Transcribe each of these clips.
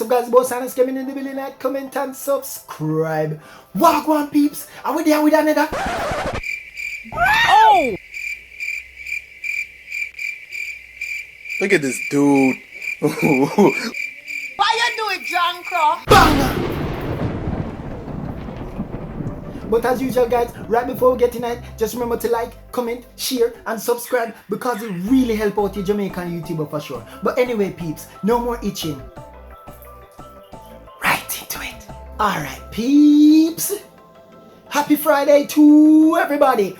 up, guys? Boss Hannes coming in the building. Like, comment, and subscribe. Walk one, peeps. Are we there with another? Oh! Look at this dude. Why you do it, John Crow? Bang! But as usual, guys, right before we get tonight, just remember to like, comment, share, and subscribe because it really helps out your Jamaican YouTuber for sure. But anyway, peeps, no more itching. Right into it. Alright, peeps. Happy Friday to everybody.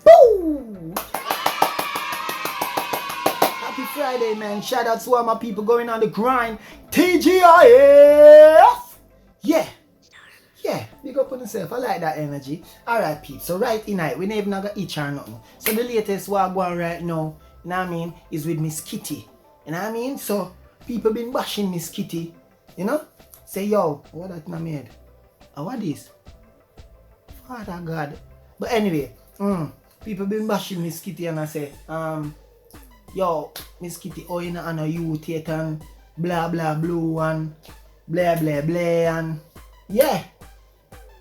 Woo! Happy Friday, man. Shout out to all my people going on the grind. TGIF! Yeah. Yeah, big up on yourself. I like that energy. Alright, peeps. So right tonight, we never got itch or nothing. So the latest what I go on right now, you know what I mean, is with Miss Kitty. You know what I mean? So people been bashing Miss Kitty. You know? Say, yo, what that na made? What this? Father God. But anyway, people been bashing Miss Kitty and I say, yo, Miss Kitty, oh, you know, and you take and blah blah blue and blah blah blah and yeah.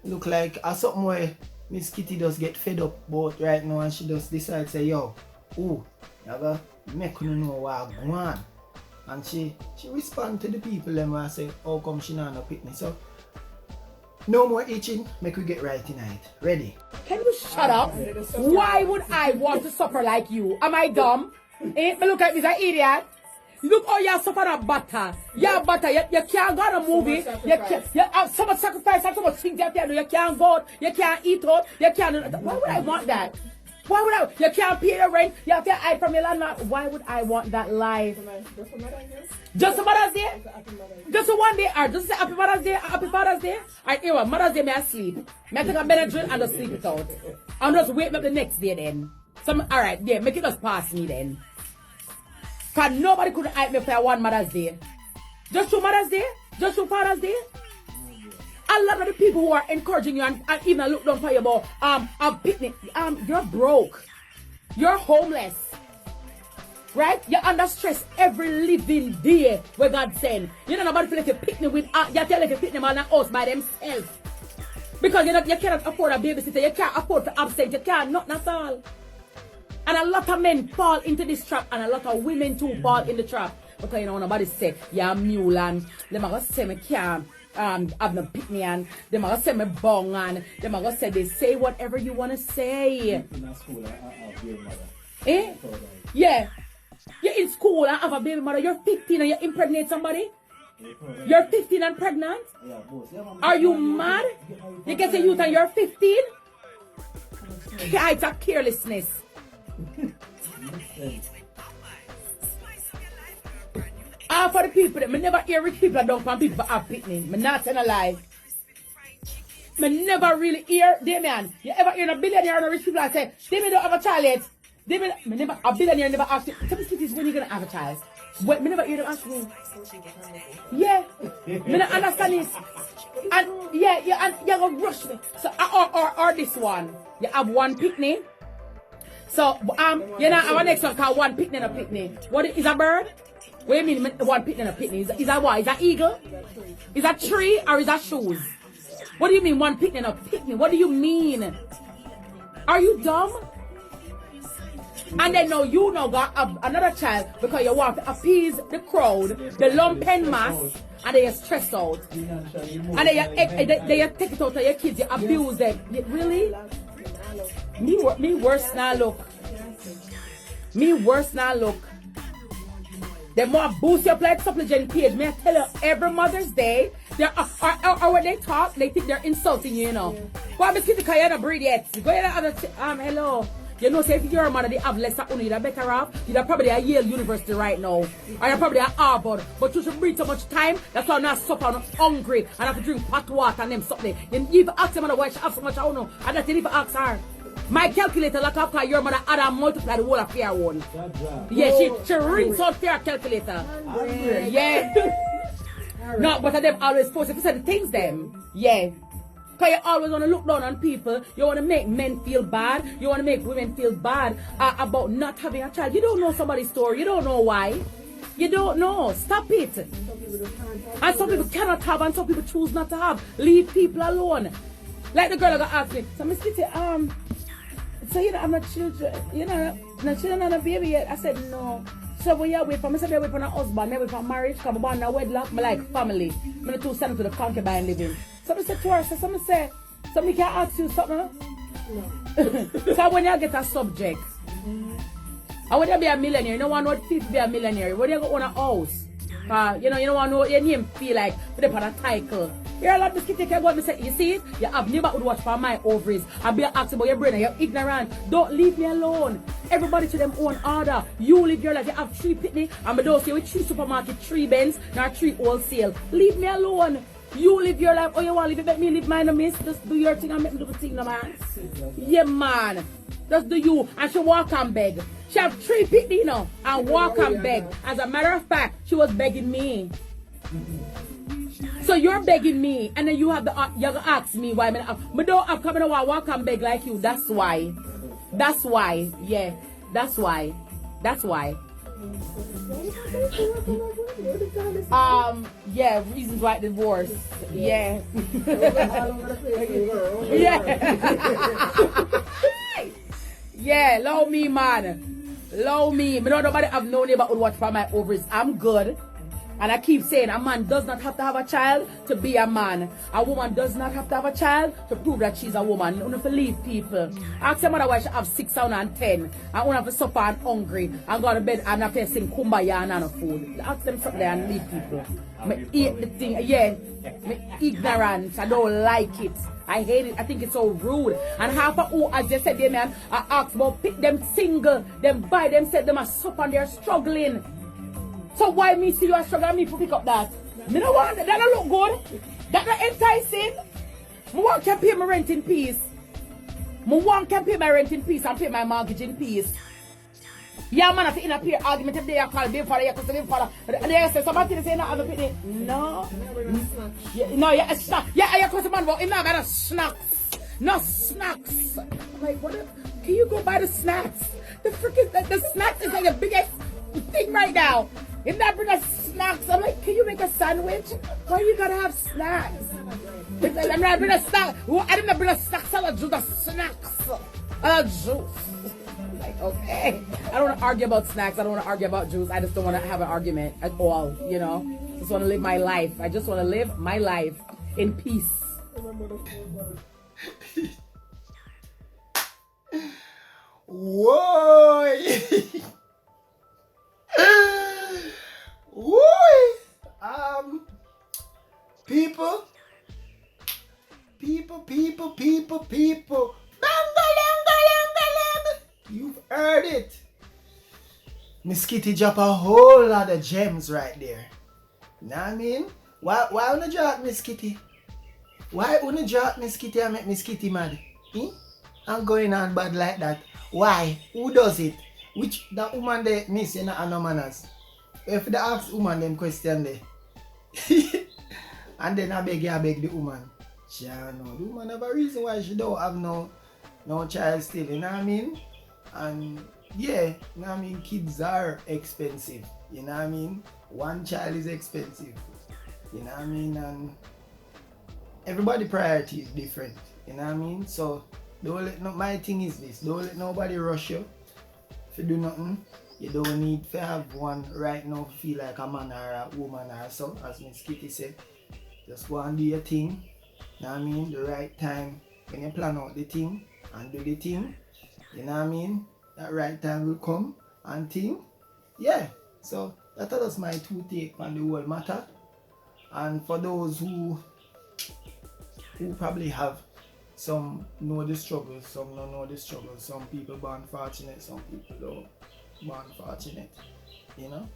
Look like something where Miss Kitty does get fed up about right now and she just decides say, yo, you gotta make you know what I want. And she respond to the people and I say, how come she not no pick me? So no more itching, make we get right tonight. Ready? Can you shut up? Why would I want to suffer like you? Am I dumb? Me look like this an idiot. Look how you suffer a butter. You butter. You can't go on a movie. You have so much sacrifice and so much things you have to do. You can't go out. You can't eat out. You can't. Why would I want that? Why would I? You can't pay the rent. You have to hide from your landlord. Why would I want that life? Just for Mother's Day? Just for one day? Or just say Happy Mother's Day? Happy Father's Day? Alright, anyway, Mother's Day, may I sleep? May I take a Benadryl and just sleep it out? I'll just wake me up the next day then. Alright, yeah, make it just pass me then. Cause nobody could hype me for one Mother's Day. Just for Mother's Day? Just for Father's Day? A lot of the people who are encouraging you and even look down for you about a picnic, you're broke. You're homeless. Right? You're under stress every living day where God send. You know nobody feel like a picnic with you tell like a picnic man and house by themselves. Because you cannot afford a babysitter, you can't afford to absent, you can't nothing at all. And a lot of men fall into this trap and a lot of women too fall in the trap. Because you know nobody say, yeah, mule and them are gonna say me can't have no picnic and them are gonna say me bong and them are gonna say they say whatever you wanna say. Eh? Yeah. You're in school and have a baby mother, you're 15 and you impregnate somebody? You're 15 and pregnant? Are you mad? You can say youth and you're 15? It's a carelessness. For the people that me never hear rich people that don't from people for have picnic. Me not telling a lie. Me never really hear Damien. You ever hear a billionaire or a rich people that say, Damien don't have a child yet? Damien, a billionaire never asked you, tell me when you gonna have a child. But me never hear them ask me. Yeah. Me not understand this. And yeah, and you're gonna rush me. So or this one. You have one picnic. So you know our next one called one picnic and a picnic. What is a bird? What do you mean one picnic and a picnic? Is that what? Is that eagle? Is that tree or is that shoes? What do you mean one picnic and a picnic? What do you mean? Are you dumb? And then now you now got another child because you want to appease the crowd, the lumpen mass, and they are stressed out. And they take it out of your kids, you abuse them. Really? Me worse now look. Me worse now look. They more boost your blood supplement page. May I tell you, every Mother's Day, they or when they talk, they think they're insulting you, you know. Why because you're not breed yet? Go ahead and hello. You know, say if you're a mother, they have less than you're better off. You're probably at Yale University right now. Or you're probably at Harvard. But you should breathe so much time, that's why I'm not suffer, I'm not hungry, and have to drink hot water and them something. You even ask them why she have so much, I don't know. And that's even ask her. My calculator, like after your mother add and multiply the whole of fair one. Yeah, she rings out fair calculator. Yeah. No, but them always supposed to say the things them. Yeah. Because you always want to look down on people. You want to make men feel bad. You want to make women feel bad about not having a child. You don't know somebody's story. You don't know why. You don't know. Stop it. And some people cannot have and some people choose not to have. Leave people alone. Like the girl that asked me, so Miss Kitty, so you know, I'm not children, you know, not children and a baby yet. I said, no. So when you wait for me, I wait for a husband, I wait for marriage, come on, a wedlock, I like family. I'm not too send to the concubine living. So I said to her, so somebody say, somebody can ask you something? No. So when you get a subject, and when you be a millionaire, you don't want no thief to be a millionaire. When you go own a house, you know, you don't want no your name feel like put up on a title. You're a lot of biscuit take what me say, you see it? You have neighborhood watch for my ovaries. And be asking about your brain and you're ignorant. Don't leave me alone. Everybody to them own order. You live your life. You have 3 pitney and I don't say with 3 supermarket, 3 Benz, nor 3 wholesale. Leave me alone. You live your life. Oh, you want to live it? Let me live mine, miss. Just do your thing and make me do the thing, no man. Yeah, man. Just do you. And she walk and beg. She have 3 pitney, you know, and walk and beg. As a matter of fact, she was begging me. So you're begging me, and then you have you ask me why I don't have coming to walk and beg like you. That's why. That's why. Yeah. That's why. That's why. Yeah, reasons why divorce. Yeah. Yeah. Yeah, love me, man. Love me. Me don't nobody have no neighbor who watch for my ovaries. I'm good. And I keep saying a man does not have to have a child to be a man. A woman does not have to have a child to prove that she's a woman. You don't leave people. Ask your mother why she have 6 and 10. I don't have to suffer and hungry and go to bed and have to sing kumbaya and no food. Ask them something there and leave people. Me eat the thing. Yeah. Me ignorant. I don't like it. I hate it. I think it's so rude. And half of who, as you said, they man, I ask about pick them single, them buy them, said them a suffer and they're struggling. So why me see you are struggling me to pick up that? Me don't want that. That don't look good. That not enticing. Me want can pay my rent in peace. Me want can pay my rent in peace and pay my mortgage in peace. Yeah, man, if you in a peer argument, if they are called baby father, you can say baby father. They say somebody say no, I'm a pity. No. No, yeah, a snack. Yeah, you can say man, but you not got a snacks. No snacks. I'm like, what? Can you go buy the snacks? The freaking the snacks is like the biggest thing right now. If not bring us snacks, I'm like, can you make a sandwich? Why you gotta have snacks? I'm not bring a snack. I didn't bring a snack salad, just a snacks. Juice. I'm like, okay. I don't want to argue about snacks. I don't want to argue about juice. I just don't want to have an argument at all, you know? Just want to live my life. I just want to live my life in peace. Whoa! Woo! People. You've heard it. Miss Kitty drop a whole lot of gems right there. Know what I mean? Why wanna drop Miss Kitty? Why wanna drop Miss Kitty and make Miss Kitty mad? I'm going on bad like that. Why? Who does it? Which that woman there miss you know no manners? If they ask woman them question there. And then I beg the woman. She don't know. The woman have a reason why she don't have no child still, you know what I mean? And yeah, you know what I mean, kids are expensive, you know what I mean? One child is expensive, you know what I mean? And everybody priority is different, you know what I mean? So don't let my thing is this, don't let nobody rush you. If you do nothing, you don't need to have one right now feel like a man or a woman or so, as Miss Kitty said. Just go and do your thing, you know what I mean? The right time, when you plan out the thing and do the thing, you know what I mean? That right time will come and thing. Yeah, so that was my 2 take on the whole matter. And for those who probably have some know the struggles, some don't know the struggles, some people born fortunate, some people don't born fortunate, you know?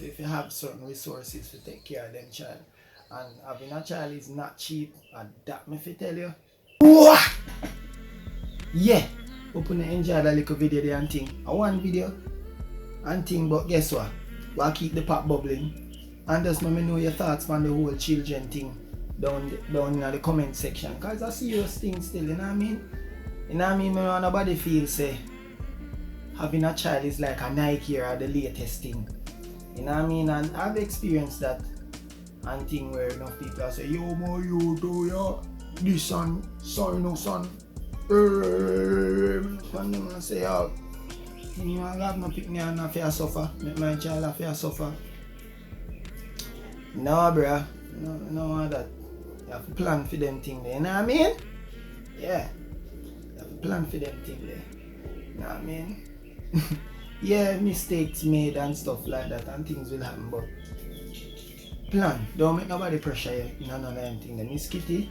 If you have certain resources to take care of them child. And having a child is not cheap, and that me fi tell you. Yeah, hope you enjoy that little video there and thing. I want video and thing, but guess what? We'll keep the pot bubbling. And just let me know your thoughts on the whole children thing down in the comment section. Because I see your thing still, you know what I mean? You know what I mean? Me want nobody feel say having a child is like a Nike or the latest thing. You know what I mean? And I've experienced that and thing where enough people say, yo, mo, you do ya, this son, no son. And them I say, oh, you have no pick me and not fair suffer. Make my child a fair suffer. No, bruh. No, that. You have to plan for them thing there. You know what I mean? Yeah. You have to plan for them thing there. You know what I mean? Yeah, mistakes made and stuff like that and things will happen, but plan. Don't make nobody pressure you. None of them thing. Miss Kitty,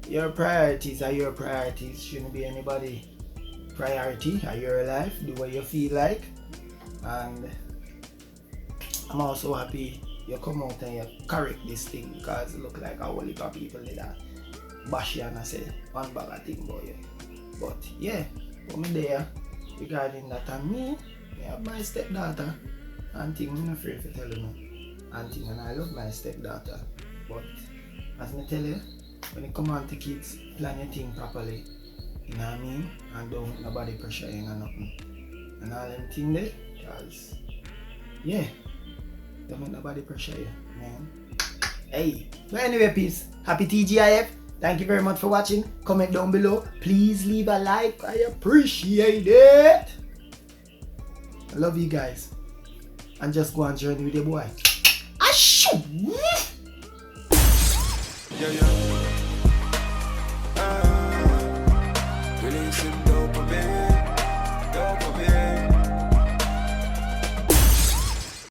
your priorities are your priorities. Shouldn't be anybody priority of your life. Do what you feel like. And I'm also happy you come out and you correct this thing because it look like a whole heap of people did that bash you and I say one bag of thing about you. But yeah, I'm there regarding that, and me have my stepdaughter and thing. I'm not afraid to tell you no. And thing, and I love my stepdaughter. But as I tell you, when it come on to kids, plan your thing properly. You know what I mean? And don't let nobody pressure you or nothing. And all them thing there, because yeah, don't let nobody pressure you, man. Hey, but anyway, peace. Happy TGIF. Thank you very much for watching. Comment down below. Please leave a like. I appreciate it. I love you guys. And just go on journey with your boy. Ashoo! Yeah.